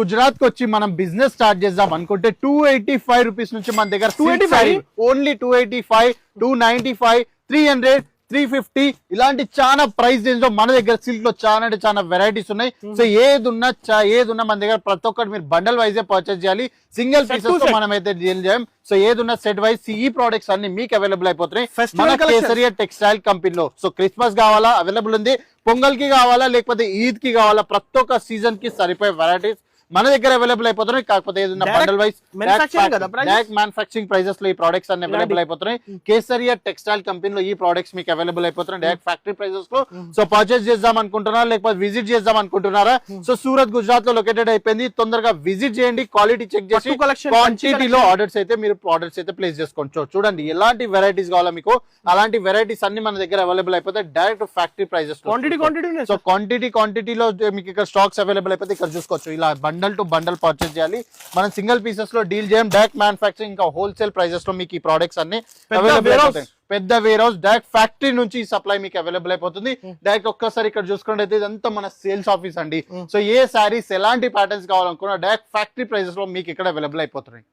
గుజరాత్ కి వచ్చి మనం బిజినెస్ స్టార్ట్ చేద్దాం అనుకుంటే 285 రూపీస్ నుంచి మన దగ్గర 285 ఓన్లీ 285 295 300 350 ఇలాంటి చాలా ప్రైస్ రేంజ్ లో మన దగ్గర సిల్క్ లో చాలా అంటే చాలా వెరైటీస్ ఉన్నాయి. సో ఏదున్నా మన దగ్గర ప్రతి ఒక్కటి మీరు బండల్ వైజ్ పర్చేస్ చేయాలి, సింగిల్ పీసెస్ తో మనం అయితే డీల్ చేయం. సో ఏదున్నా సెట్ వైజ్ ఈ ప్రొడక్ట్స్ అన్ని మీకు అవైలబుల్ అయిపోతున్నాయి మన కేసరియా టెక్స్టైల్ కంపెనీలో. సో క్రిస్మస్ కావాలా అవైలబుల్ ఉంది, పొంగల్ కి కావాలా లేకపోతే ఈద్ కి కావాలా, ప్రతి ఒక్క సీజన్ కి సరిపోయే వెరైటీస్ మన దగ్గర అవైలబుల్ అయిపోతున్నాయి. కాకపోతే ఏదైనా bundle wise direct manufacturing prices లో ఈ ప్రొడక్ట్స్ అన్ని అవైలబుల్ అయిపోతున్నాయి. కేసరియా టెక్స్టైల్ కంపెనీలో ఈ ప్రొడక్ట్స్ మీకు అవైలబుల్ అయిపోతున్నాయి డైరెక్ట్ ఫ్యాక్టరీ ప్రైజెస్ లో. సో పర్చేస్ చేద్దాం అనుకుంటున్నారా లేకపోతే విజిట్ చేద్దాం అనుకుంటున్నారా, సో సూరత్ గుజరాత్ లో లొకేటెడ్ అయిపోయింది. తొందరగా విజిట్ చేయండి, క్వాలిటీ చెక్ చేసి క్వాంటిటీలో ఆర్డర్స్ అయితే మీరు ఆర్డర్స్ అయితే ప్లేస్ చేసుకోండి. చూడండి ఎలాంటి వెరైటీస్ కావాలా మీకు, అలాంటి వెరైటీస్ అన్ని మన దగ్గర అవైలబుల్ అయిపోతాయి డైరెక్ట్ ఫ్యాక్టరీ ప్రైజెస్. సో క్వాంటిటీలో మీకు ఇక్కడ స్టాక్స్ అవైలబుల్ అయిపోతే ఇక్కడ చూసుకోవచ్చు. ఇలా బండల్ టు బండల్ పర్చేస్ చేయాలి, మనం సింగిల్ పీసెస్ లో డీల్ చేయం. డైరెక్ట్ మ్యానుఫాక్చరింగ్ ఇంకా హోల్సేల్ ప్రైజెస్ లో మీకు ఈ ప్రొడక్ట్స్ అన్ని అవైలబుల్ అయిపోతాయి. పెద్ద వేర్ హౌస్ డైరెక్ట్ ఫ్యాక్టరీ నుంచి సప్లై మీకు అవైలబుల్ అయిపోతుంది. డైరెక్ట్ ఒక్కసారి ఇక్కడ చూసుకుంటే ఇదంతా మన సేల్స్ ఆఫీస్ అండి. సో ఏ సారీస్ ఎలాంటి ప్యాటర్న్స్ కావాలనుకున్నా డైరెక్ట్ ఫ్యాక్టరీ ప్రైజెస్ లో మీకు ఇక్కడ అవైలబుల్ అయిపోతున్నాయి.